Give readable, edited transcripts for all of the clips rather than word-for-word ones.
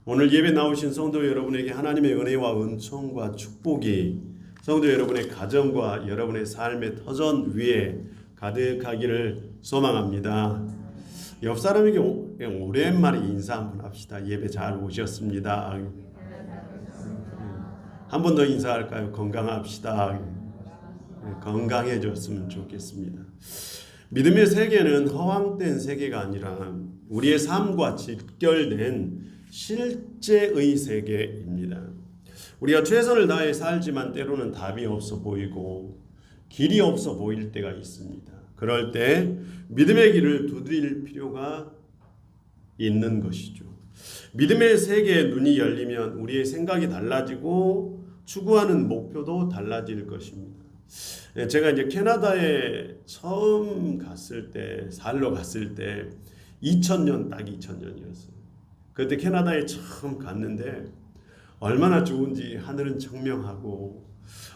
오늘 예배 나오신 성도 여러분에게 하나님의 은혜와 은총과 축복이 성도 여러분의 가정과 여러분의 삶의 터전 위에 가득하기를 소망합니다. 옆 사람에게 오랜만에 인사 한번 합시다. 예배 잘 오셨습니다. 한 번 더 인사할까요? 건강합시다. 건강해졌으면 좋겠습니다. 믿음의 세계는 허황된 세계가 아니라 우리의 삶과 직결된 실제의 세계입니다. 우리가 최선을 다해 살지만 때로는 답이 없어 보이고 길이 없어 보일 때가 있습니다. 그럴 때 믿음의 길을 두드릴 필요가 있는 것이죠. 믿음의 세계에 눈이 열리면 우리의 생각이 달라지고 추구하는 목표도 달라질 것입니다. 제가 이제 캐나다에 처음 갔을 때, 살러 갔을 때 2000년 딱 2000년이었어요. 그때 캐나다에 처음 갔는데 얼마나 좋은지 하늘은 청명하고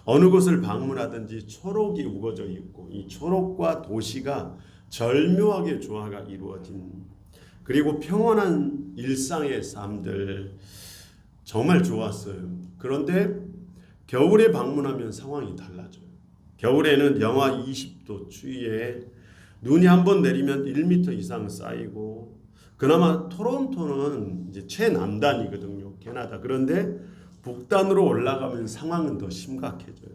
어느 곳을 방문하든지 초록이 우거져 있고 이 초록과 도시가 절묘하게 조화가 이루어진 그리고 평온한 일상의 삶들 정말 좋았어요. 그런데 겨울에 방문하면 상황이 달라져요. 겨울에는 영하 20도 추위에 눈이 한번 내리면 1m 이상 쌓이고 그나마 토론토는 이제 최남단이거든요. 캐나다. 그런데 북단으로 올라가면 상황은 더 심각해져요.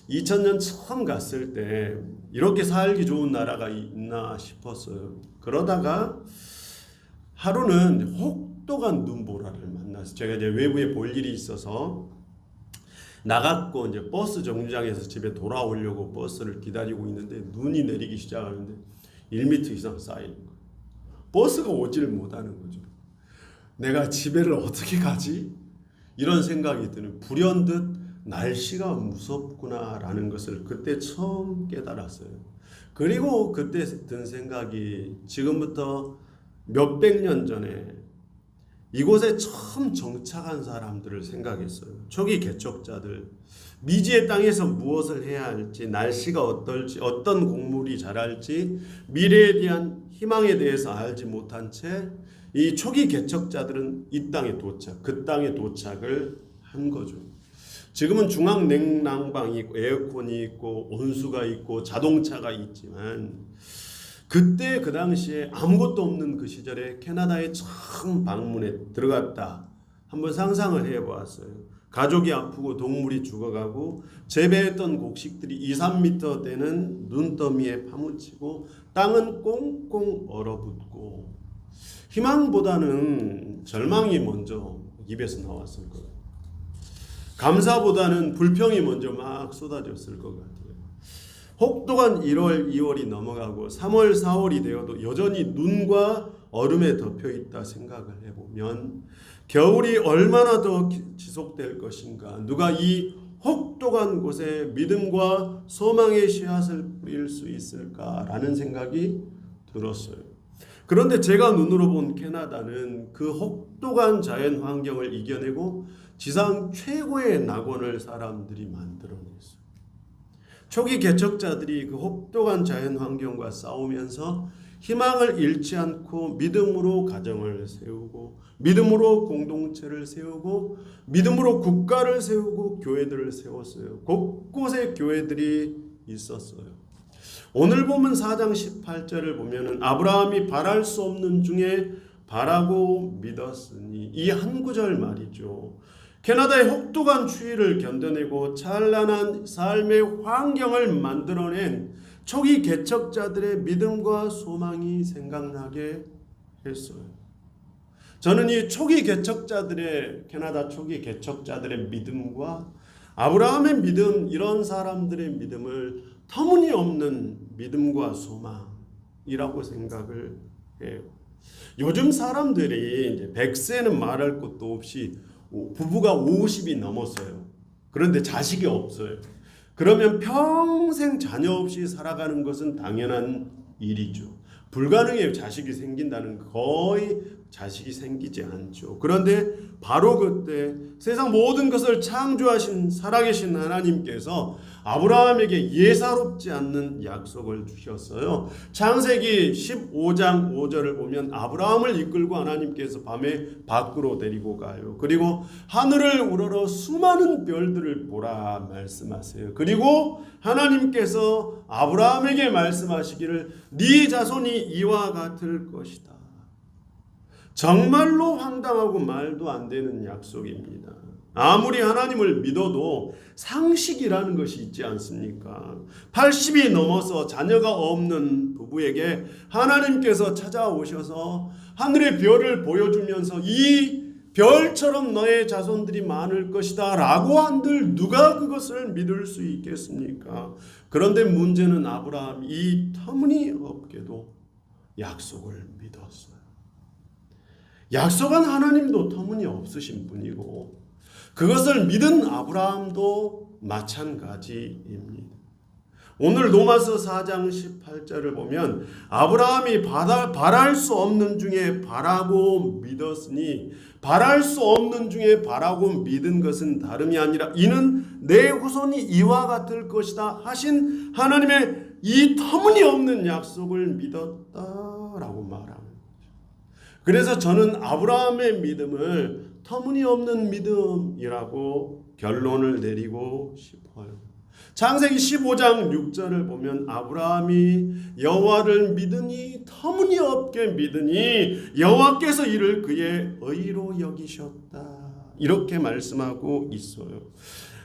2000년 처음 갔을 때 이렇게 살기 좋은 나라가 있나 싶었어요. 그러다가 하루는 혹독한 눈보라를 만났어요. 제가 이제 외부에 볼 일이 있어서 나갔고 이제 버스 정류장에서 집에 돌아오려고 버스를 기다리고 있는데 눈이 내리기 시작하는데 1m 이상 쌓이는 거예요. 버스가 오지를 못하는 거죠. 내가 집에를 어떻게 가지? 이런 생각이 드는 불현듯 날씨가 무섭구나라는 것을 그때 처음 깨달았어요. 그리고 그때 든 생각이 지금부터 몇백 년 전에 이곳에 처음 정착한 사람들을 생각했어요. 초기 개척자들. 미지의 땅에서 무엇을 해야 할지, 날씨가 어떨지, 어떤 곡물이 자랄지, 미래에 대한 희망에 대해서 알지 못한 채 이 초기 개척자들은 이 땅에 도착, 그 땅에 도착을 한 거죠. 지금은 중앙 냉난방이 있고 에어컨이 있고 온수가 있고 자동차가 있지만 그때 그 당시에 아무것도 없는 그 시절에 캐나다에 처음 방문에 들어갔다. 한번 상상을 해보았어요. 가족이 아프고 동물이 죽어가고 재배했던 곡식들이 2, 3m 되는 눈더미에 파묻히고 땅은 꽁꽁 얼어붙고 희망보다는 절망이 먼저 입에서 나왔을 거예요. 감사보다는 불평이 먼저 막 쏟아졌을 것 같아요. 혹독한 1월, 2월이 넘어가고 3월, 4월이 되어도 여전히 눈과 얼음에 덮여있다 생각을 해보면 겨울이 얼마나 더 지속될 것인가, 누가 이 혹독한 곳에 믿음과 소망의 씨앗을 뿌릴 수 있을까라는 생각이 들었어요. 그런데 제가 눈으로 본 캐나다는 그 혹독한 자연 환경을 이겨내고 지상 최고의 낙원을 사람들이 만들어냈어요. 초기 개척자들이 그 혹독한 자연 환경과 싸우면서 희망을 잃지 않고 믿음으로 가정을 세우고 믿음으로 공동체를 세우고 믿음으로 국가를 세우고 교회들을 세웠어요. 곳곳에 교회들이 있었어요. 오늘 보면 4장 18절을 보면은 아브라함이 바랄 수 없는 중에 바라고 믿었으니 이 한 구절 말이죠. 캐나다의 혹독한 추위를 견뎌내고 찬란한 삶의 환경을 만들어낸 초기 개척자들의 믿음과 소망이 생각나게 했어요. 저는 이 초기 개척자들의 캐나다 초기 개척자들의 믿음과 아브라함의 믿음, 이런 사람들의 믿음을 터무니없는 믿음과 소망이라고 생각을 해요. 요즘 사람들이 이제 100세는 말할 것도 없이 부부가 50이 넘었어요. 그런데 자식이 없어요. 그러면 평생 자녀 없이 살아가는 것은 당연한 일이죠. 불가능해요. 자식이 생긴다는 거의 자식이 생기지 않죠. 그런데 바로 그때 세상 모든 것을 창조하신 살아계신 하나님께서 아브라함에게 예사롭지 않는 약속을 주셨어요. 창세기 15장 5절을 보면 아브라함을 이끌고 하나님께서 밤에 밖으로 데리고 가요. 그리고 하늘을 우러러 수많은 별들을 보라 말씀하세요. 그리고 하나님께서 아브라함에게 말씀하시기를 네 자손이 이와 같을 것이다. 정말로 황당하고 말도 안 되는 약속입니다. 아무리 하나님을 믿어도 상식이라는 것이 있지 않습니까? 80이 넘어서 자녀가 없는 부부에게 하나님께서 찾아오셔서 하늘의 별을 보여주면서 이 별처럼 너의 자손들이 많을 것이다 라고 한들 누가 그것을 믿을 수 있겠습니까? 그런데 문제는 아브라함이 이 터무니없게도 약속을 믿었어요. 약속한 하나님도 터무니없으신 분이고 그것을 믿은 아브라함도 마찬가지입니다. 오늘 로마서 4장 18절을 보면 아브라함이 바랄 수 없는 중에 바라고 믿었으니 바랄 수 없는 중에 바라고 믿은 것은 다름이 아니라 이는 내 후손이 이와 같을 것이다 하신 하나님의 이 터무니없는 약속을 믿었다라고 말합니다. 그래서 저는 아브라함의 믿음을 터무니없는 믿음이라고 결론을 내리고 싶어요. 창세기 15장 6절을 보면 아브라함이 여호와를 믿으니 터무니없게 믿으니 여호와께서 이를 그의 의로 여기셨다. 이렇게 말씀하고 있어요.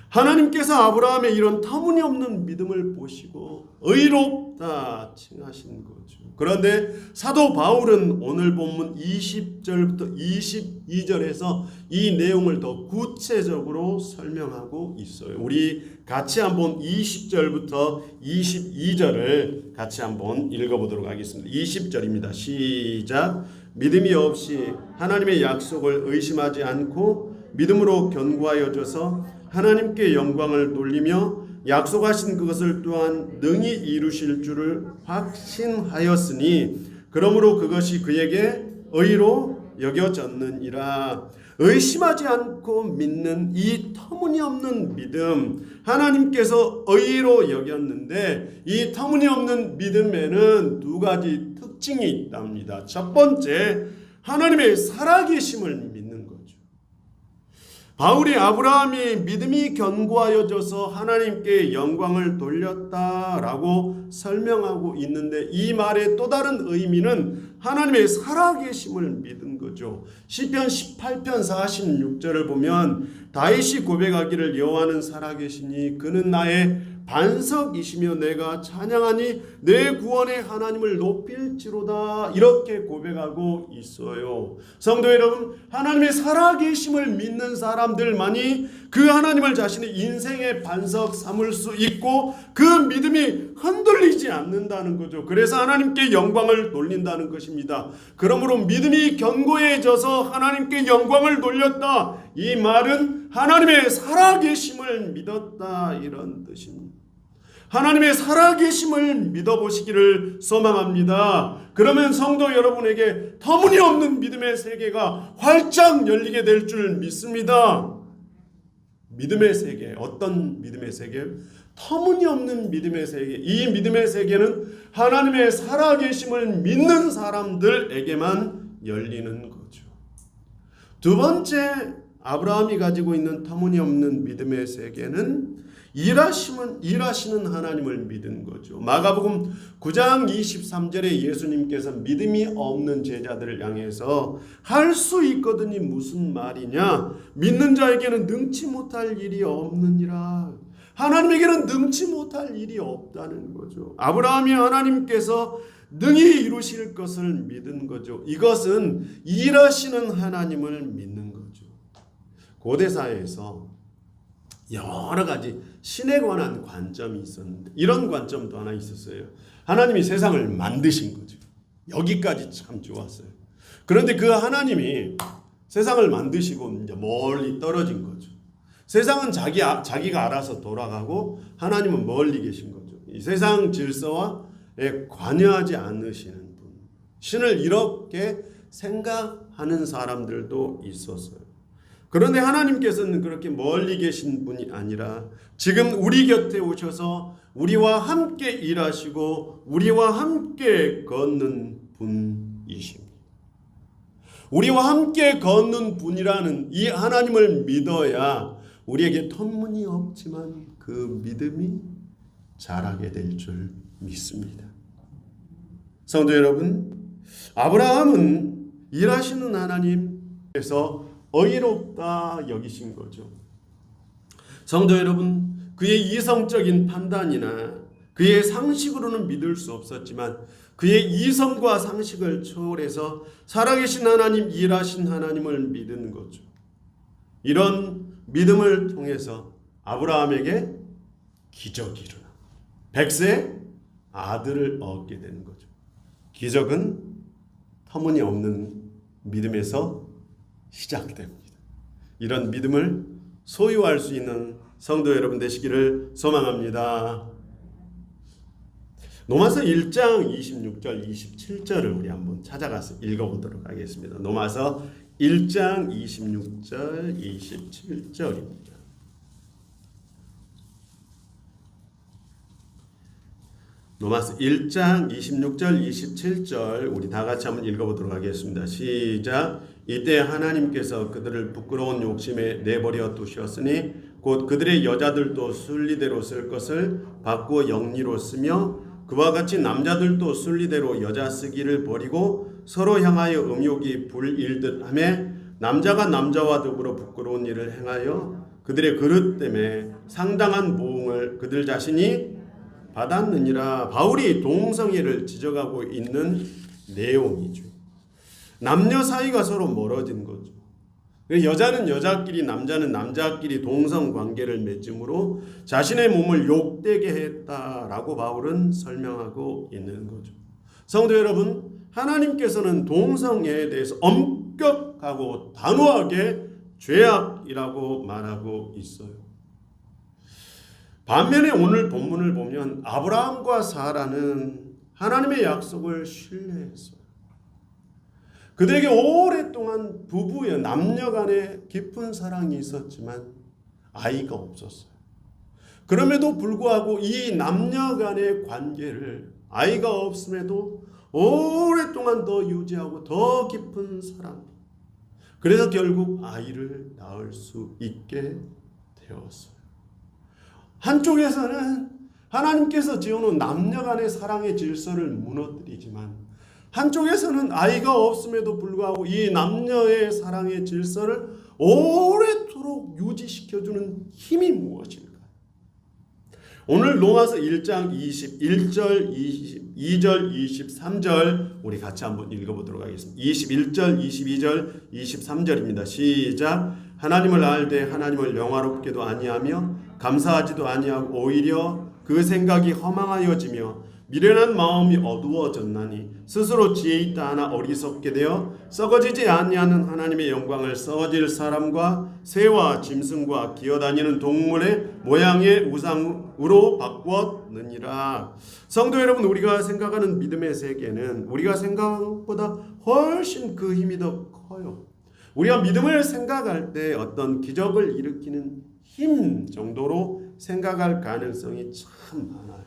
하나님께서 아브라함의 이런 터무니없는 믿음을 보시고 의롭다 칭하신 거죠. 그런데 사도 바울은 오늘 본문 20절부터 22절에서 이 내용을 더 구체적으로 설명하고 있어요. 우리 같이 한번 20절부터 22절을 같이 한번 읽어보도록 하겠습니다. 20절입니다. 시작. 믿음이 없이 하나님의 약속을 의심하지 않고 믿음으로 견고하여져서 하나님께 영광을 돌리며 약속하신 그것을 또한 능히 이루실 줄을 확신하였으니 그러므로 그것이 그에게 의로 여겨졌느니라. 의심하지 않고 믿는 이 터무니없는 믿음, 하나님께서 의로 여겼는데 이 터무니없는 믿음에는 두 가지 특징이 있답니다. 첫 번째, 하나님의 살아계심을 믿는 거죠. 바울이 아브라함이 믿음이 견고하여져서 하나님께 영광을 돌렸다라고 설명하고 있는데 이 말의 또 다른 의미는 하나님의 살아계심을 믿은 거죠. 시편 18편 46절을 보면 다윗이 고백하기를 여호와는 살아계시니 그는 나의 반석이시며 내가 찬양하니 내 구원의 하나님을 높일지로다 이렇게 고백하고 있어요. 성도 여러분, 하나님의 살아계심을 믿는 사람들만이 그 하나님을 자신의 인생의 반석 삼을 수 있고 그 믿음이 흔들리지 않는다는 거죠. 그래서 하나님께 영광을 돌린다는 것입니다. 그러므로 믿음이 견고해져서 하나님께 영광을 돌렸다. 이 말은 하나님의 살아계심을 믿었다 이런 뜻입니다. 하나님의 살아계심을 믿어보시기를 소망합니다. 그러면 성도 여러분에게 터무니없는 믿음의 세계가 활짝 열리게 될 줄 믿습니다. 믿음의 세계, 어떤 믿음의 세계? 터무니없는 믿음의 세계. 이 믿음의 세계는 하나님의 살아계심을 믿는 사람들에게만 열리는 거죠. 두 번째, 아브라함이 가지고 있는 터무니없는 믿음의 세계는 일하시는 하나님을 믿은 거죠. 마가복음 9장 23절에 예수님께서 믿음이 없는 제자들을 향해서 할 수 있거든이 무슨 말이냐? 믿는 자에게는 능치 못할 일이 없느니라. 하나님에게는 능치 못할 일이 없다는 거죠. 아브라함이 하나님께서 능히 이루실 것을 믿은 거죠. 이것은 일하시는 하나님을 믿는 거죠. 고대사회에서 여러 가지 신에 관한 관점이 있었는데 이런 관점도 하나 있었어요. 하나님이 세상을 만드신 거죠. 여기까지 참 좋았어요. 그런데 그 하나님이 세상을 만드시고 이제 멀리 떨어진 거죠. 세상은 자기가 알아서 돌아가고 하나님은 멀리 계신 거죠. 이 세상 질서와 관여하지 않으시는 분. 신을 이렇게 생각하는 사람들도 있었어요. 그런데 하나님께서는 그렇게 멀리 계신 분이 아니라 지금 우리 곁에 오셔서 우리와 함께 일하시고 우리와 함께 걷는 분이십니다. 우리와 함께 걷는 분이라는 이 하나님을 믿어야 우리에게 터무니없지만 그 믿음이 자라게 될 줄 믿습니다. 성도 여러분, 아브라함은 일하시는 하나님께서 어이롭다 여기신 거죠. 성도 여러분, 그의 이성적인 판단이나 그의 상식으로는 믿을 수 없었지만 그의 이성과 상식을 초월해서 살아계신 하나님, 일하신 하나님을 믿는 거죠. 이런 믿음을 통해서 아브라함에게 기적이 일어나 100세 아들을 얻게 되는 거죠. 기적은 터무니없는 믿음에서 시작됩니다. 이런 믿음을 소유할 수 있는 성도 여러분 되시기를 소망합니다. 로마서 1장 26절 27절을 우리 한번 찾아가서 읽어보도록 하겠습니다. 로마서 1장 26절 27절입니다. 로마서 1장 26절 27절 우리 다 같이 한번 읽어보도록 하겠습니다. 시작. 이때 하나님께서 그들을 부끄러운 욕심에 내버려 두셨으니 곧 그들의 여자들도 순리대로 쓸 것을 바꾸어 영리로 쓰며 그와 같이 남자들도 순리대로 여자 쓰기를 버리고 서로 향하여 음욕이 불일듯 하며 남자가 남자와 더불어 부끄러운 일을 행하여 그들의 그릇 때문에 상당한 모흥을 그들 자신이 받았느니라. 바울이 동성애를 지적하고 있는 내용이죠. 남녀 사이가 서로 멀어진 거죠. 여자는 여자끼리 남자는 남자끼리 동성관계를 맺음으로 자신의 몸을 욕되게 했다라고 바울은 설명하고 있는 거죠. 성도 여러분, 하나님께서는 동성애에 대해서 엄격하고 단호하게 죄악이라고 말하고 있어요. 반면에 오늘 본문을 보면 아브라함과 사라는 하나님의 약속을 신뢰했어요. 그들에게 오랫동안 부부의 남녀 간의 깊은 사랑이 있었지만 아이가 없었어요. 그럼에도 불구하고 이 남녀 간의 관계를 아이가 없음에도 오랫동안 더 유지하고 더 깊은 사랑. 그래서 결국 아이를 낳을 수 있게 되었어요. 한쪽에서는 하나님께서 지어놓은 남녀 간의 사랑의 질서를 무너뜨리지만 한쪽에서는 아이가 없음에도 불구하고 이 남녀의 사랑의 질서를 오래도록 유지시켜주는 힘이 무엇일까? 오늘 로마서 1장 21절, 22절, 23절 우리 같이 한번 읽어보도록 하겠습니다. 21절, 22절, 23절입니다. 시작. 하나님을 알되 하나님을 영화롭게도 아니하며 감사하지도 아니하고 오히려 그 생각이 허망하여지며 미련한 마음이 어두워졌나니 스스로 지혜 있다 하나 어리석게 되어 썩어지지 아니하는 하나님의 영광을 썩어질 사람과 새와 짐승과 기어다니는 동물의 모양의 우상으로 바꾸었느니라. 성도 여러분, 우리가 생각하는 믿음의 세계는 우리가 생각한 것보다 훨씬 그 힘이 더 커요. 우리가 믿음을 생각할 때 어떤 기적을 일으키는 힘 정도로 생각할 가능성이 참 많아요.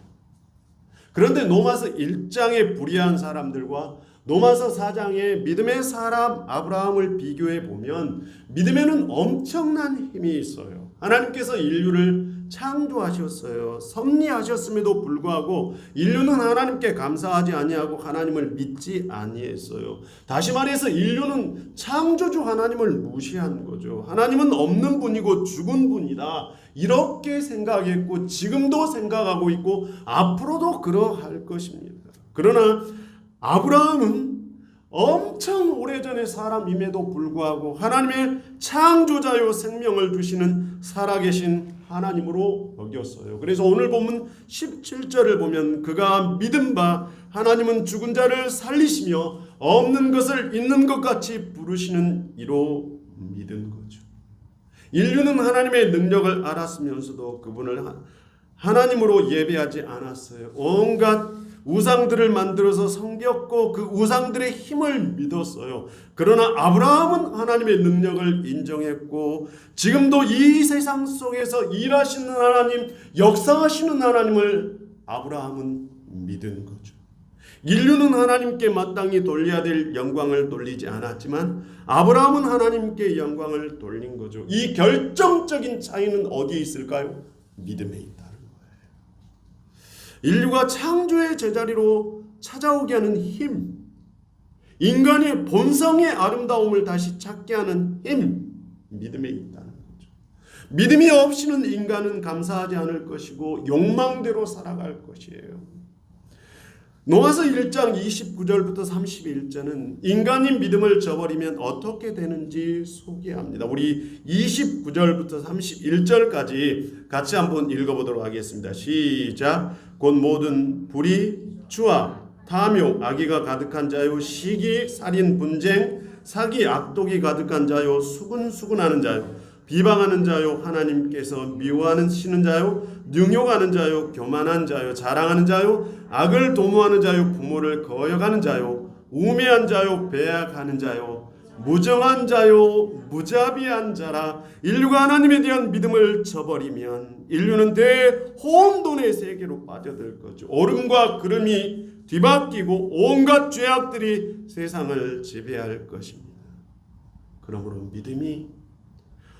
그런데 로마서 1장의 불의한 사람들과 로마서 4장의 믿음의 사람 아브라함을 비교해 보면 믿음에는 엄청난 힘이 있어요. 하나님께서 인류를 창조하셨어요. 섭리하셨음에도 불구하고 인류는 하나님께 감사하지 아니하고 하나님을 믿지 아니했어요. 다시 말해서 인류는 창조주 하나님을 무시한 거죠. 하나님은 없는 분이고 죽은 분이다. 이렇게 생각했고 지금도 생각하고 있고 앞으로도 그러할 것입니다. 그러나 아브라함은 엄청 오래전의 사람임에도 불구하고 하나님의 창조자요 생명을 주시는 살아계신 하나님으로 여겼어요. 그래서 오늘 본문 17절을 보면 그가 믿은 바 하나님은 죽은 자를 살리시며 없는 것을 있는 것 같이 부르시는 이로 믿은 거죠. 인류는 하나님의 능력을 알았으면서도 그분을 하나님으로 예배하지 않았어요. 온갖 우상들을 만들어서 섬겼고 그 우상들의 힘을 믿었어요. 그러나 아브라함은 하나님의 능력을 인정했고 지금도 이 세상 속에서 일하시는 하나님, 역사하시는 하나님을 아브라함은 믿은 거죠. 인류는 하나님께 마땅히 돌려야 될 영광을 돌리지 않았지만 아브라함은 하나님께 영광을 돌린 거죠. 이 결정적인 차이는 어디에 있을까요? 믿음에 있다는 거예요. 인류가 창조의 제자리로 찾아오게 하는 힘, 인간의 본성의 아름다움을 다시 찾게 하는 힘, 믿음에 있다는 거죠. 믿음이 없이는 인간은 감사하지 않을 것이고 욕망대로 살아갈 것이에요. 노아서 1장 29절부터 31절은 인간이 믿음을 저버리면 어떻게 되는지 소개합니다. 우리 29절부터 31절까지 같이 한번 읽어보도록 하겠습니다. 시작. 곧 모든 불의, 추악, 탐욕, 악의가 가득한 자요, 시기, 살인, 분쟁, 사기, 악독이 가득한 자요, 수군수군하는 자요, 비방하는 자요, 하나님께서 미워하시는 자요, 능욕하는 자요, 교만한 자요, 자랑하는 자요, 악을 도모하는 자요, 부모를 거역하는 자요, 우매한 자요, 배약하는 자요, 무정한 자요, 무자비한 자라. 인류가 하나님에 대한 믿음을 저버리면 인류는 대혼돈의 세계로 빠져들 거죠. 얼음과 구름이 뒤바뀌고 온갖 죄악들이 세상을 지배할 것입니다. 그러므로 믿음이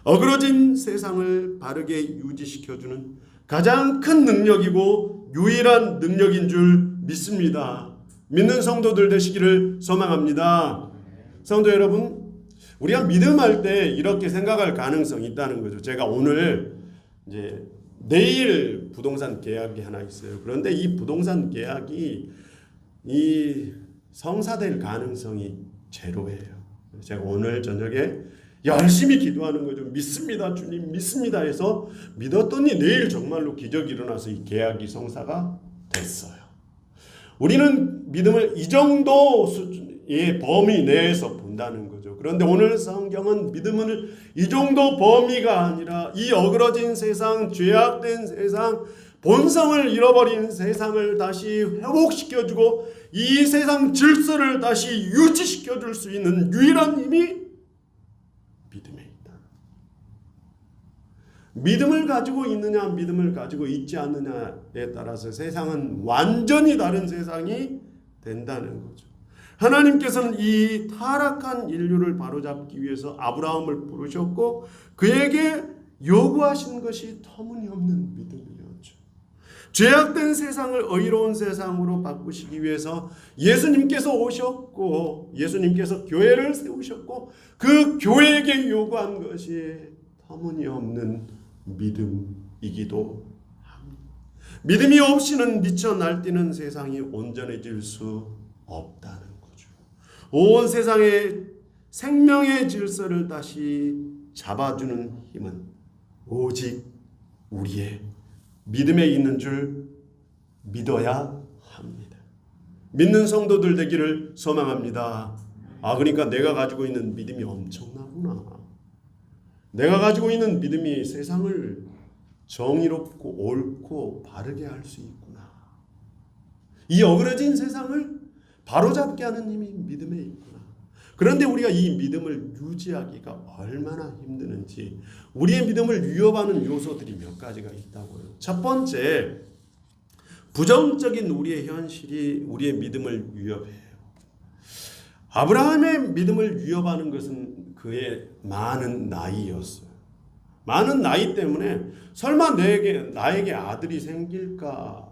어그러진 세상을 바르게 유지시켜주는 가장 큰 능력이고 유일한 능력인 줄 믿습니다. 믿는 성도들 되시기를 소망합니다. 성도 여러분, 우리가 믿음할 때 이렇게 생각할 가능성이 있다는 거죠. 제가 오늘 이제 내일 부동산 계약이 하나 있어요. 그런데 이 부동산 계약이 이 성사될 가능성이 제로예요. 제가 오늘 저녁에 열심히 기도하는 거죠. 믿습니다, 주님, 믿습니다 해서 믿었더니 내일 정말로 기적이 일어나서 이 계약이 성사가 됐어요. 우리는 믿음을 이 정도 수준의 범위 내에서 본다는 거죠. 그런데 오늘 성경은 믿음을 이 정도 범위가 아니라 이 어그러진 세상, 죄악된 세상, 본성을 잃어버린 세상을 다시 회복시켜주고 이 세상 질서를 다시 유지시켜줄 수 있는 유일한 힘이 믿음에 있다. 믿음을 가지고 있느냐, 믿음을 가지고 있지 않느냐에 따라서 세상은 완전히 다른 세상이 된다는 거죠. 하나님께서는 이 타락한 인류를 바로잡기 위해서 아브라함을 부르셨고 그에게 요구하신 것이 터무니없는 믿음이었죠. 죄악된 세상을 의로운 세상으로 바꾸시기 위해서 예수님께서 오셨고 예수님께서 교회를 세우셨고 그 교회에게 요구한 것이 터무니없는 믿음이기도 합니다. 믿음이 없이는 미쳐 날뛰는 세상이 온전해질 수 없다는 거죠. 온 세상의 생명의 질서를 다시 잡아주는 힘은 오직 우리의 믿음에 있는 줄 믿어야 합니다. 믿는 성도들 되기를 소망합니다. 그러니까 내가 가지고 있는 믿음이 엄청나구나. 내가 가지고 있는 믿음이 세상을 정의롭고 옳고 바르게 할 수 있구나. 이 어그러진 세상을 바로잡게 하는 힘이 믿음에 있구나. 그런데 우리가 이 믿음을 유지하기가 얼마나 힘드는지 우리의 믿음을 위협하는 요소들이 몇 가지가 있다고요. 첫 번째, 부정적인 우리의 현실이 우리의 믿음을 위협해요. 아브라함의 믿음을 위협하는 것은 그의 많은 나이였어요. 많은 나이 때문에 설마 나에게 아들이 생길까?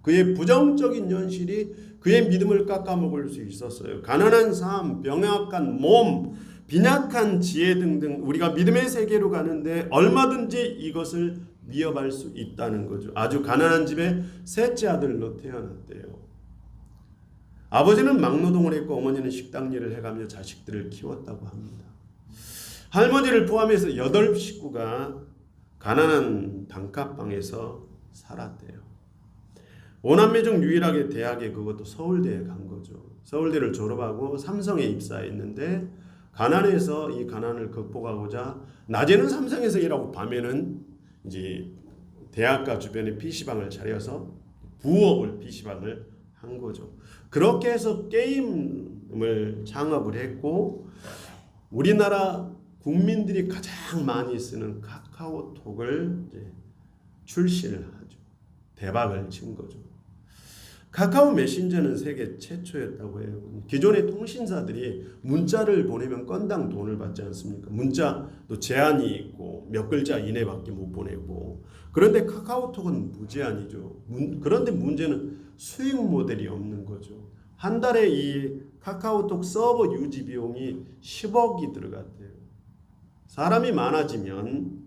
그의 부정적인 현실이 그의 믿음을 깎아먹을 수 있었어요. 가난한 삶, 병약한 몸, 빈약한 지혜 등등 우리가 믿음의 세계로 가는데 얼마든지 이것을 위협할 수 있다는 거죠. 아주 가난한 집에 셋째 아들로 태어났대요. 아버지는 막노동을 했고 어머니는 식당 일을 해가며 자식들을 키웠다고 합니다. 할머니를 포함해서 8식구가 가난한 단칸방에서 살았대요. 5남매 중 유일하게 대학에 그것도 서울대에 간 거죠. 서울대를 졸업하고 삼성에 입사했는데 가난해서 이 가난을 극복하고자 낮에는 삼성에서 일하고 밤에는 이제 대학가 주변에 PC방을 차려서 부업을 PC방을 한 거죠. 그렇게 해서 게임을 창업을 했고 우리나라 국민들이 가장 많이 쓰는 카카오톡을 이제 출시를 하죠. 대박을 친 거죠. 카카오 메신저는 세계 최초였다고 해요. 기존의 통신사들이 문자를 보내면 건당 돈을 받지 않습니까? 문자도 제한이 있고 몇 글자 이내밖에 못 보내고. 그런데 카카오톡은 무제한이죠. 그런데 문제는 수익 모델이 없는 거죠. 한 달에 이 카카오톡 서버 유지 비용이 10억이 들어갔대요. 사람이 많아지면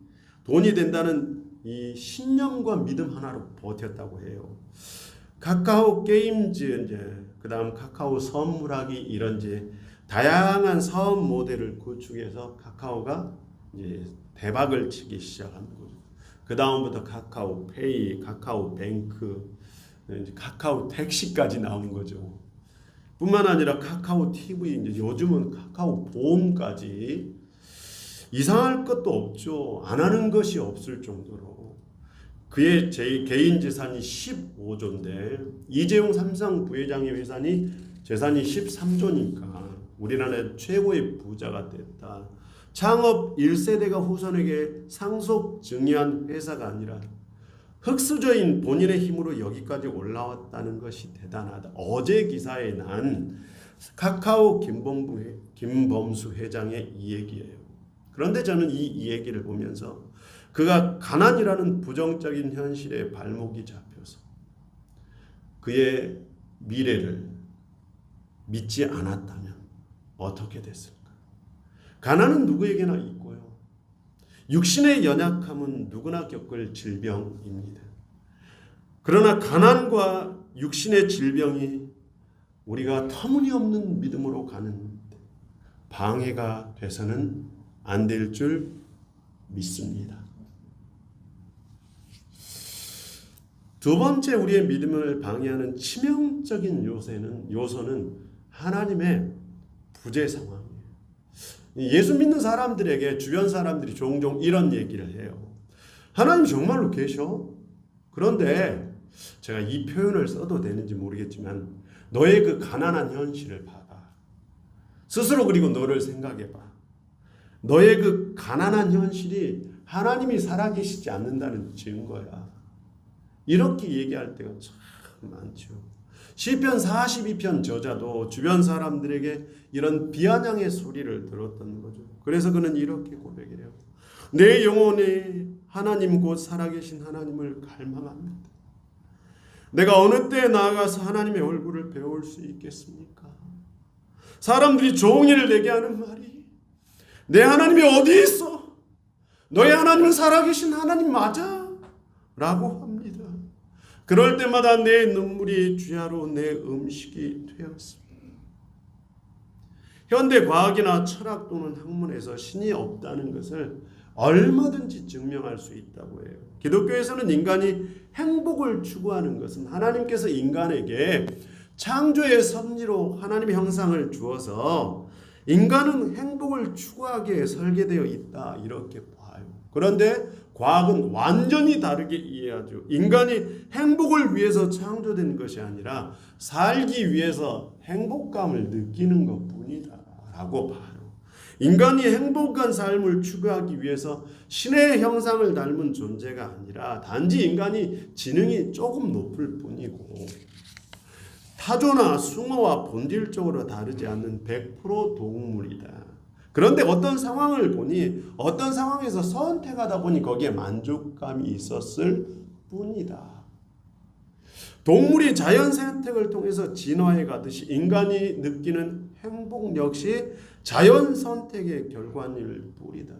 돈이 된다는 이 신념과 믿음 하나로 버텼다고 해요. 카카오 게임즈 이제 그다음 카카오 선물하기 이런 이제 다양한 사업 모델을 구축해서 카카오가 이제 대박을 치기 시작한 거죠. 그 다음부터 카카오 페이, 카카오 뱅크, 이제 카카오 택시까지 나온 거죠. 뿐만 아니라 카카오 TV, 이제 요즘은 카카오 보험까지 이상할 것도 없죠. 안 하는 것이 없을 정도로. 그의 제 개인 재산이 15조인데 이재용 삼성 부회장의 재산이 13조니까 우리나라의 최고의 부자가 됐다. 창업 1세대가 후손에게 상속 증여한 회사가 아니라 흙수저인 본인의 힘으로 여기까지 올라왔다는 것이 대단하다. 어제 기사에 난 카카오 김범수 회장의 이 얘기예요. 그런데 저는 이 얘기를 보면서 그가 가난이라는 부정적인 현실에 발목이 잡혀서 그의 미래를 믿지 않았다면 어떻게 됐을까? 가난은 누구에게나 있고요. 육신의 연약함은 누구나 겪을 질병입니다. 그러나 가난과 육신의 질병이 우리가 터무니없는 믿음으로 가는 방해가 돼서는 안 될 줄 믿습니다. 두 번째 우리의 믿음을 방해하는 치명적인 요소는 하나님의 부재 상황이에요. 예수 믿는 사람들에게 주변 사람들이 종종 이런 얘기를 해요. 하나님 정말로 계셔? 그런데 제가 이 표현을 써도 되는지 모르겠지만 너의 그 가난한 현실을 봐봐. 스스로 그리고 너를 생각해봐. 너의 그 가난한 현실이 하나님이 살아계시지 않는다는 증거야. 이렇게 얘기할 때가 참 많죠. 시편 42편 저자도 주변 사람들에게 이런 비아냥의 소리를 들었던 거죠. 그래서 그는 이렇게 고백해요. 내 영혼이 하나님 곧 살아계신 하나님을 갈망합니다. 내가 어느 때에 나아가서 하나님의 얼굴을 배울 수 있겠습니까? 사람들이 종일 내게 하는 말이 내 하나님이 어디 있어? 너의 하나님은 살아계신 하나님 맞아? 라고 합니다. 그럴 때마다 내 눈물이 주야로 내 음식이 되었습니다. 현대 과학이나 철학 또는 학문에서 신이 없다는 것을 얼마든지 증명할 수 있다고 해요. 기독교에서는 인간이 행복을 추구하는 것은 하나님께서 인간에게 창조의 섭리로 하나님의 형상을 주어서 인간은 행복을 추구하게 설계되어 있다 이렇게 봐요. 그런데 과학은 완전히 다르게 이해하죠. 인간이 행복을 위해서 창조된 것이 아니라 살기 위해서 행복감을 느끼는 것뿐이다 라고 봐요. 인간이 행복한 삶을 추구하기 위해서 신의 형상을 닮은 존재가 아니라 단지 인간이 지능이 조금 높을 뿐이고 타조나 숭어와 본질적으로 다르지 않는 100% 동물이다. 그런데 어떤 상황을 보니 어떤 상황에서 선택하다 보니 거기에 만족감이 있었을 뿐이다. 동물이 자연 선택을 통해서 진화해 가듯이 인간이 느끼는 행복 역시 자연 선택의 결과일 뿐이다.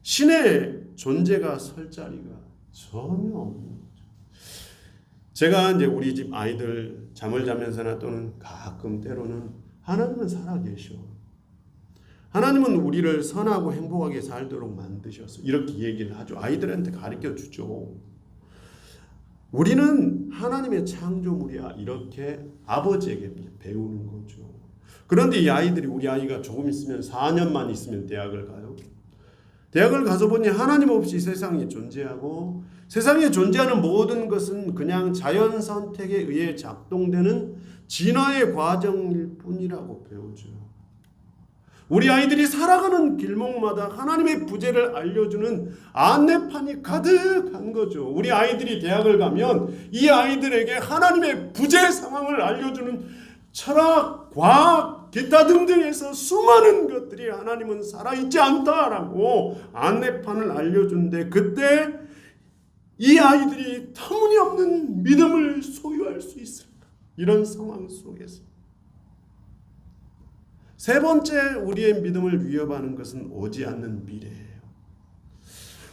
신의 존재가 설 자리가 전혀 없는 거죠. 제가 이제 우리 집 아이들 잠을 자면서나 또는 가끔 때로는 하나님은 살아계셔. 하나님은 우리를 선하고 행복하게 살도록 만드셨어. 이렇게 얘기를 하죠. 아이들한테 가르쳐 주죠. 우리는 하나님의 창조물이야. 이렇게 아버지에게 배우는 거죠. 그런데 이 아이들이 우리 아이가 조금 있으면 4년만 있으면 대학을 가요. 대학을 가서 보니 하나님 없이 세상이 존재하고 세상에 존재하는 모든 것은 그냥 자연 선택에 의해 작동되는 진화의 과정일 뿐이라고 배우죠. 우리 아이들이 살아가는 길목마다 하나님의 부재를 알려주는 안내판이 가득한 거죠. 우리 아이들이 대학을 가면 이 아이들에게 하나님의 부재 상황을 알려주는 철학, 과학, 기타 등등에서 수많은 것들이 하나님은 살아있지 않다라고 안내판을 알려주는데, 그때 이 아이들이 터무니없는 믿음을 소유할 수 있을까? 이런 상황 속에서 세 번째 우리의 믿음을 위협하는 것은 오지 않는 미래예요.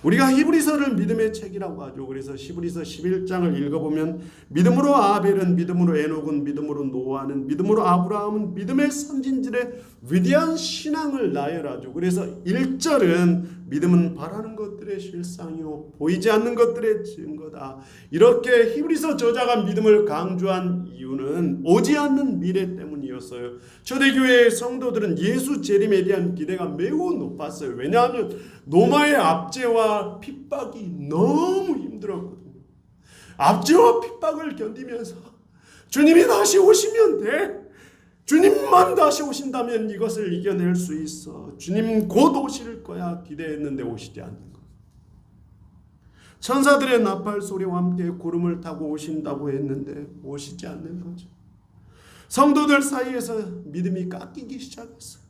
우리가 히브리서를 믿음의 책이라고 하죠. 그래서 히브리서 11장을 읽어보면 믿음으로 아벨은, 믿음으로 에녹은, 믿음으로 노아는, 믿음으로 아브라함은 믿음의 선진들의 위대한 신앙을 나열하죠. 그래서 1절은 믿음은 바라는 것들의 실상이요 보이지 않는 것들의 증거다. 이렇게 히브리서 저자가 믿음을 강조한 이유는 오지 않는 미래 때문이었어요. 초대교회의 성도들은 예수 재림에 대한 기대가 매우 높았어요. 왜냐하면 로마의 압제와 핍박이 너무 힘들었거든요. 압제와 핍박을 견디면서 주님이 다시 오시면 돼. 주님만 다시 오신다면 이것을 이겨낼 수 있어. 주님 곧 오실 거야 기대했는데 오시지 않는 거. 천사들의 나팔 소리와 함께 구름을 타고 오신다고 했는데 오시지 않는 거죠. 성도들 사이에서 믿음이 깎이기 시작했어요.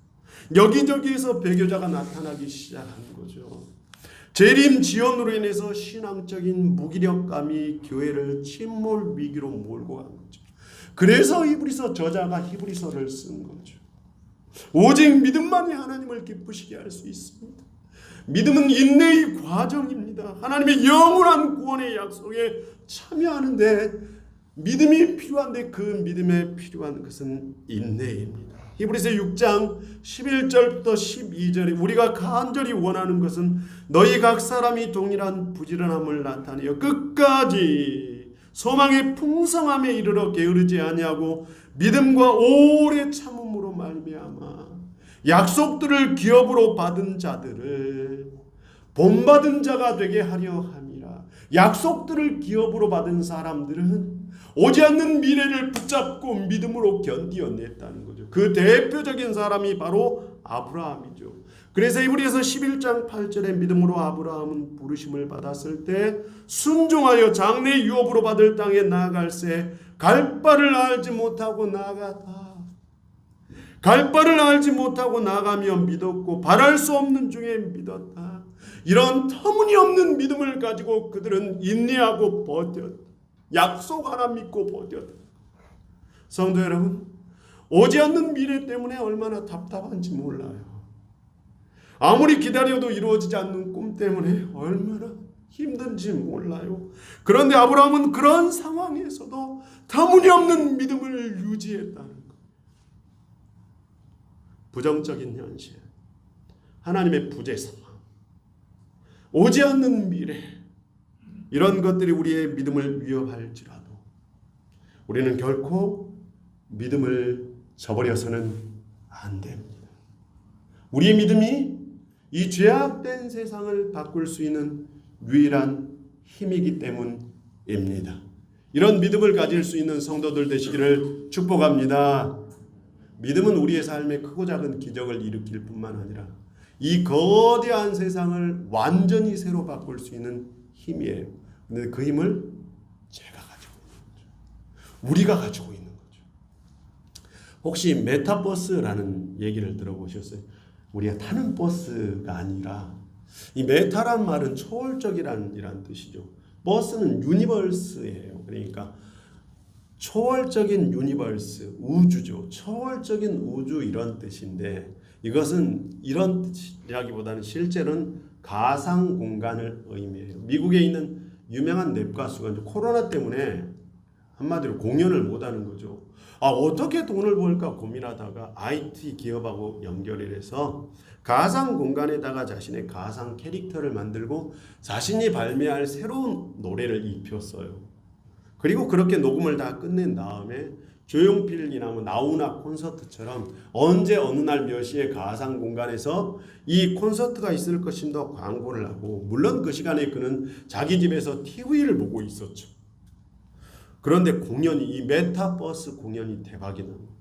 여기저기에서 배교자가 나타나기 시작한 거죠. 재림 지연으로 인해서 신앙적인 무기력감이 교회를 침몰 위기로 몰고 간 거죠. 그래서 히브리서 저자가 히브리서를 쓴 거죠. 오직 믿음만이 하나님을 기쁘시게 할 수 있습니다. 믿음은 인내의 과정입니다. 하나님의 영원한 구원의 약속에 참여하는데 믿음이 필요한데 그 믿음에 필요한 것은 인내입니다. 히브리서 6장 11절부터 12절에 우리가 간절히 원하는 것은 너희 각 사람이 동일한 부지런함을 나타내어 끝까지 소망의 풍성함에 이르러 게으르지 아니하고 믿음과 오래 참음으로 말미암아 약속들을 기업으로 받은 자들을 본받은 자가 되게 하려 함이라. 약속들을 기업으로 받은 사람들은 오지 않는 미래를 붙잡고 믿음으로 견디어냈다는 거죠. 그 대표적인 사람이 바로 아브라함이죠. 그래서 히브리서 11장 8절에 믿음으로 아브라함은 부르심을 받았을 때 순종하여 장래 유업으로 받을 땅에 나아갈새 갈 바를 알지 못하고 나아갔다. 갈 바를 알지 못하고 나가며 믿었고 바랄 수 없는 중에 믿었다. 이런 터무니없는 믿음을 가지고 그들은 인내하고 버텼다. 약속 하나 믿고 버텼다. 성도 여러분, 오지 않는 미래 때문에 얼마나 답답한지 몰라요. 아무리 기다려도 이루어지지 않는 꿈 때문에 얼마나 힘든지 몰라요. 그런데 아브라함은 그런 상황에서도 터무니없는 믿음을 유지했다는 것. 부정적인 현실, 하나님의 부재 상황, 오지 않는 미래, 이런 것들이 우리의 믿음을 위협할지라도 우리는 결코 믿음을 저버려서는 안 됩니다. 우리의 믿음이 이 죄악된 세상을 바꿀 수 있는 유일한 힘이기 때문입니다. 이런 믿음을 가질 수 있는 성도들 되시기를 축복합니다. 믿음은 우리의 삶에 크고 작은 기적을 일으킬 뿐만 아니라 이 거대한 세상을 완전히 새로 바꿀 수 있는 힘이에요. 근데 그 힘을 제가 가지고 있는 거죠. 우리가 가지고 있는 거죠. 혹시 메타버스라는 얘기를 들어보셨어요? 우리가 타는 버스가 아니라, 이 메타란 말은 초월적이라는 뜻이죠. 버스는 유니버스예요. 그러니까 초월적인 유니버스, 우주죠. 초월적인 우주, 이런 뜻인데, 이것은 이런 뜻이라기보다는 실제로는 가상 공간을 의미해요. 미국에 있는 유명한 랩 가수가 코로나 때문에 한마디로 공연을 못하는 거죠. 어떻게 돈을 벌까 고민하다가 IT 기업하고 연결을 해서 가상 공간에다가 자신의 가상 캐릭터를 만들고 자신이 발매할 새로운 노래를 입혔어요. 그리고 그렇게 녹음을 다 끝낸 다음에 조용필이나 뭐 나훈아 콘서트처럼 언제 어느 날 몇 시에 가상 공간에서 이 콘서트가 있을 것인가 광고를 하고, 물론 그 시간에 그는 자기 집에서 TV를 보고 있었죠. 그런데 공연이, 이 메타버스 공연이 대박이 납니다.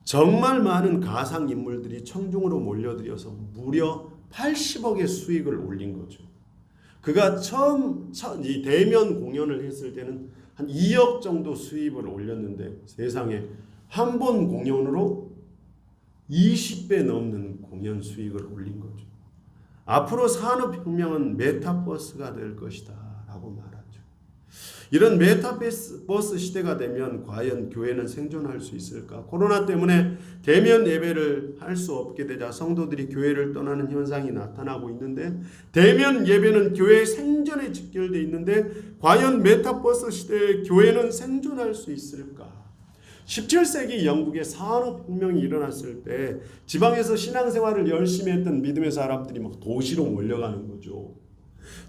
정말 많은 가상 인물들이 청중으로 몰려들여서 무려 80억의 수익을 올린 거죠. 그가 처음 이 대면 공연을 했을 때는 한 2억 정도 수입을 올렸는데, 세상에 한 번 공연으로 20배 넘는 공연 수익을 올린 거죠. 앞으로 산업혁명은 메타버스가 될 것이다 라고 말하죠. 이런 메타버스 시대가 되면 과연 교회는 생존할 수 있을까? 코로나 때문에 대면 예배를 할 수 없게 되자 성도들이 교회를 떠나는 현상이 나타나고 있는데, 대면 예배는 교회의 생존에 직결되어 있는데 과연 메타버스 시대에 교회는 생존할 수 있을까? 17세기 영국의 산업혁명이 일어났을 때 지방에서 신앙생활을 열심히 했던 믿음의 사람들이 막 도시로 몰려가는 거죠.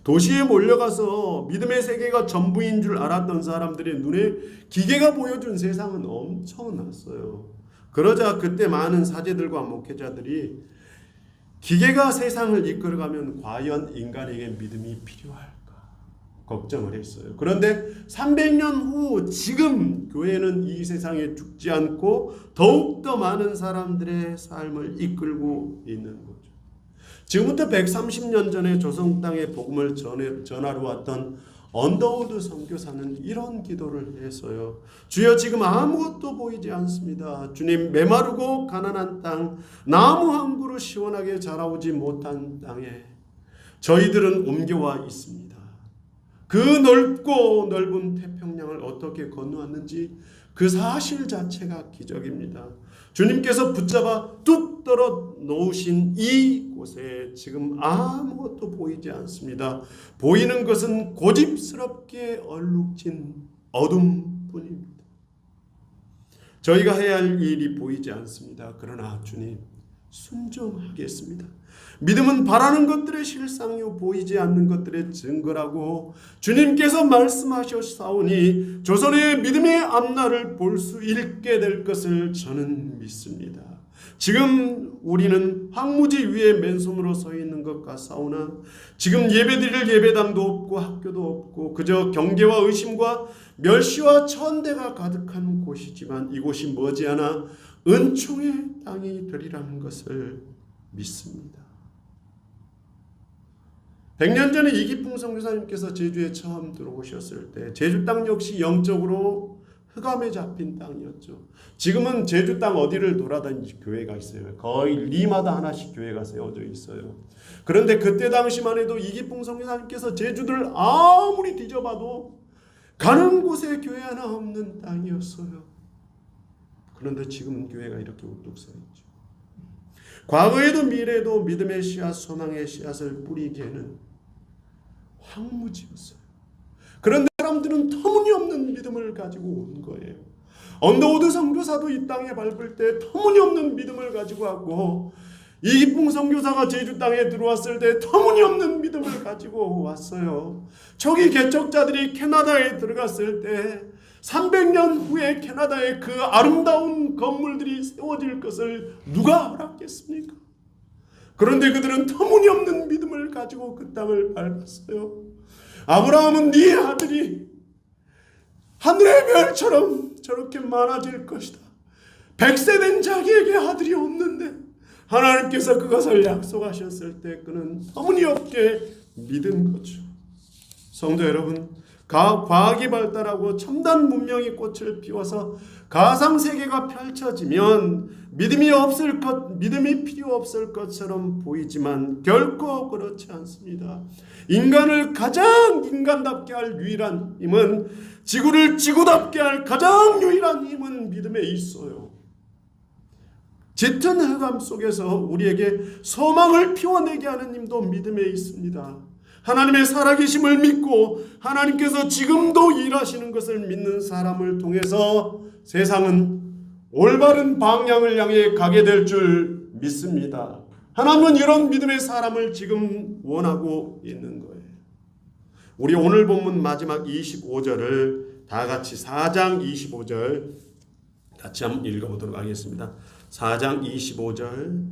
도시에 몰려가서 믿음의 세계가 전부인 줄 알았던 사람들의 눈에 기계가 보여준 세상은 엄청났어요. 그러자 그때 많은 사제들과 목회자들이 기계가 세상을 이끌어가면 과연 인간에게 믿음이 필요할까 걱정을 했어요. 그런데 300년 후 지금 교회는 이 세상에 죽지 않고 더욱더 많은 사람들의 삶을 이끌고 있는 거죠. 지금부터 130년 전에 조선 땅에 복음을 전하러 왔던 언더우드 선교사는 이런 기도를 했어요. 주여, 지금 아무것도 보이지 않습니다. 주님, 메마르고 가난한 땅, 나무 한 그루 시원하게 자라오지 못한 땅에 저희들은 옮겨와 있습니다. 그 넓고 넓은 태평양을 어떻게 건너왔는지 그 사실 자체가 기적입니다. 주님께서 붙잡아 뚝 떨어 놓으신 이곳에 지금 아무것도 보이지 않습니다. 보이는 것은 고집스럽게 얼룩진 어둠뿐입니다. 저희가 해야 할 일이 보이지 않습니다. 그러나 주님, 순종하겠습니다. 믿음은 바라는 것들의 실상이요 보이지 않는 것들의 증거라고 주님께서 말씀하셨사오니 조선의 믿음의 앞날을 볼 수 있게 될 것을 저는 믿습니다. 지금 우리는 황무지 위에 맨손으로 서 있는 것 같사오나 지금 예배드릴 예배당도 없고 학교도 없고 그저 경계와 의심과 멸시와 천대가 가득한 곳이지만 이곳이 머지않아 은총의 땅이 되리라는 것을 믿습니다. 100년 전에 이기풍 선교사님께서 제주에 처음 들어오셨을 때 제주 땅 역시 영적으로 흑암에 잡힌 땅이었죠. 지금은 제주 땅 어디를 돌아다니지 교회가 있어요. 거의 리마다 하나씩 교회가 세워져 있어요. 그런데 그때 당시만 해도 이기풍 선교사님께서 제주를 아무리 뒤져봐도 가는 곳에 교회 하나 없는 땅이었어요. 그런데 지금은 교회가 이렇게 우뚝 서 있죠. 과거에도 미래에도 믿음의 씨앗, 소망의 씨앗을 뿌리기에는 황무지였어요. 그런데 사람들은 터무니없는 믿음을 가지고 온 거예요. 언더우드 선교사도 이 땅에 밟을 때 터무니없는 믿음을 가지고 왔고 이기풍 선교사가 제주 땅에 들어왔을 때 터무니없는 믿음을 가지고 왔어요. 초기 개척자들이 캐나다에 들어갔을 때 300년 후에 캐나다에 그 아름다운 건물들이 세워질 것을 누가 허락했습니까? 그런데 그들은 터무니없는 믿음을 가지고 그 땅을 밟았어요. 아브라함은 네 아들이 하늘의 별처럼 저렇게 많아질 것이다. 100세 된 자기에게 아들이 없는데 하나님께서 그것을 약속하셨을 때 그는 터무니없게 믿은 거죠. 성도 여러분, 과학이 발달하고 첨단 문명이 꽃을 피워서 가상세계가 펼쳐지면 믿음이 필요 없을 것처럼 보이지만 결코 그렇지 않습니다. 인간을 가장 인간답게 할 유일한 힘은, 지구를 지구답게 할 가장 유일한 힘은 믿음에 있어요. 짙은 흑암 속에서 우리에게 소망을 피워내게 하는 힘도 믿음에 있습니다. 하나님의 살아계심을 믿고 하나님께서 지금도 일하시는 것을 믿는 사람을 통해서 세상은 올바른 방향을 향해 가게 될 줄 믿습니다. 하나님은 이런 믿음의 사람을 지금 원하고 있는 거예요. 우리 오늘 본문 마지막 25절을 다 같이 4장 25절 같이 한번 읽어보도록 하겠습니다. 4장 25절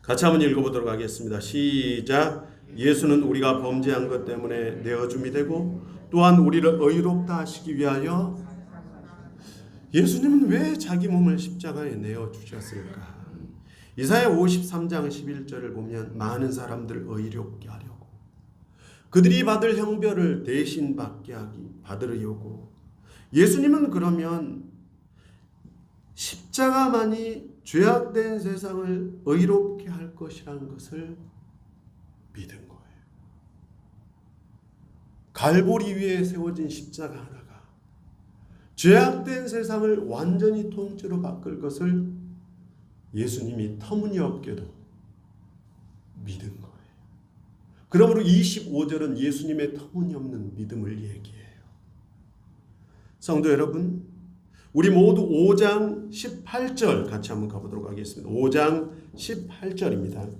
같이 한번 읽어보도록 하겠습니다. 시작. 예수는 우리가 범죄한 것 때문에 내어줌이 되고 또한 우리를 의롭다 하시기 위하여 예수님은 왜 자기 몸을 십자가에 내어주셨을까? 이사야 53장 11절을 보면 많은 사람들을 의롭게 하려고 그들이 받을 형벌을 대신 받으려고 예수님은 그러면 십자가만이 죄악된 세상을 의롭게 할 것이라는 것을 믿은 거예요. 갈보리 위에 세워진 십자가 하나가 죄악된 세상을 완전히 통째로 바꿀 것을 예수님이 터무니없게도 믿은 거예요. 그러므로 25절은 예수님의 터무니없는 믿음을 얘기해요. 성도 여러분, 우리 모두 5장 18절 같이 한번 가보도록 하겠습니다. 5장 18절입니다.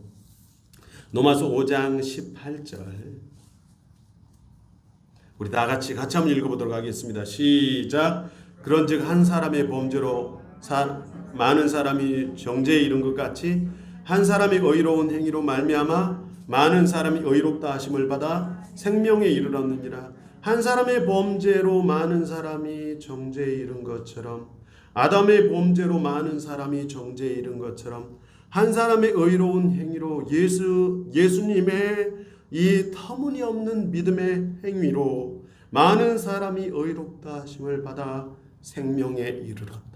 로마서 5장 18절 우리 다 같이 한번 읽어보도록 하겠습니다. 시작. 그런즉 한 사람의 범죄로 많은 사람이 정죄에 이른 것 같이 한 사람의 의로운 행위로 말미암아 많은 사람이 의롭다 하심을 받아 생명에 이르렀느니라. 한 사람의 범죄로 많은 사람이 정죄에 이른 것처럼 아담의 범죄로 많은 사람이 정죄에 이른 것처럼 한 사람의 의로운 행위로 예수님의 이 터무니없는 믿음의 행위로 많은 사람이 의롭다 하심을 받아 생명에 이르렀다.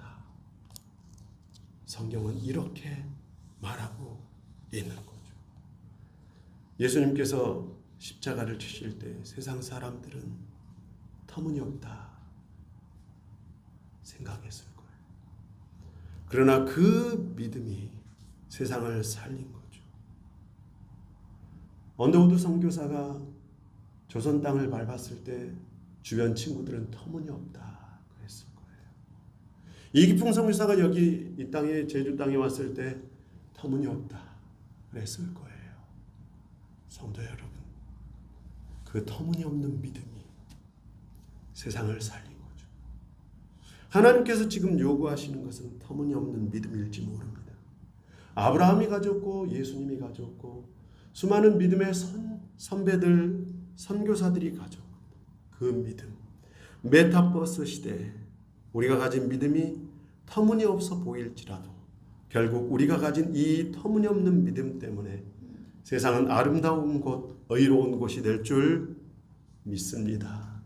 성경은 이렇게 말하고 있는 거죠. 예수님께서 십자가를 지실 때 세상 사람들은 터무니없다 생각했을 거예요. 그러나 그 믿음이 세상을 살린 거죠. 언더우드 선교사가 조선 땅을 밟았을 때 주변 친구들은 터무니없다 그랬을 거예요. 이기풍 선교사가 여기 이 땅에 제주 땅에 왔을 때 터무니없다 그랬을 거예요. 성도 여러분, 그 터무니없는 믿음이 세상을 살린 거죠. 하나님께서 지금 요구하시는 것은 터무니없는 믿음일지 모릅니다. 아브라함이 가졌고 예수님이 가졌고 수많은 믿음의 선배들, 선교사들이 가졌고 그 믿음, 메타버스 시대에 우리가 가진 믿음이 터무니없어 보일지라도 결국 우리가 가진 이 터무니없는 믿음 때문에 세상은 아름다운 곳, 의로운 곳이 될 줄 믿습니다.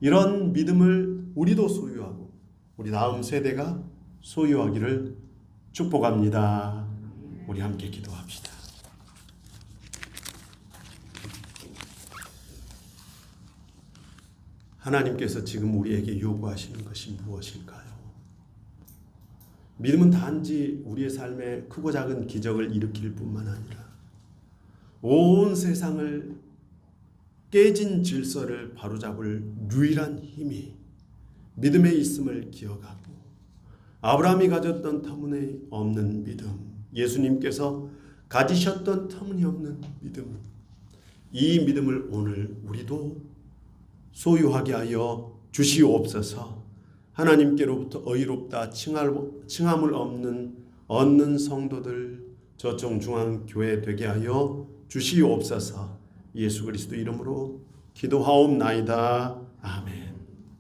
이런 믿음을 우리도 소유하고 우리 다음 세대가 소유하기를 축복합니다. 우리 함께 기도합시다. 하나님께서 지금 우리에게 요구하시는 것이 무엇일까요? 믿음은 단지 우리의 삶에 크고 작은 기적을 일으킬 뿐만 아니라 온 세상을 깨진 질서를 바로잡을 유일한 힘이 믿음에 있음을 기억하고 아브라함이 가졌던 터무니없는 믿음, 예수님께서 가지셨던 터무니없는 믿음, 이 믿음을 오늘 우리도 소유하게 하여 주시옵소서. 하나님께로부터 의롭다 칭함을 얻는 성도들 저청중앙교회 되게 하여 주시옵소서. 예수 그리스도 이름으로 기도하옵나이다. 아멘.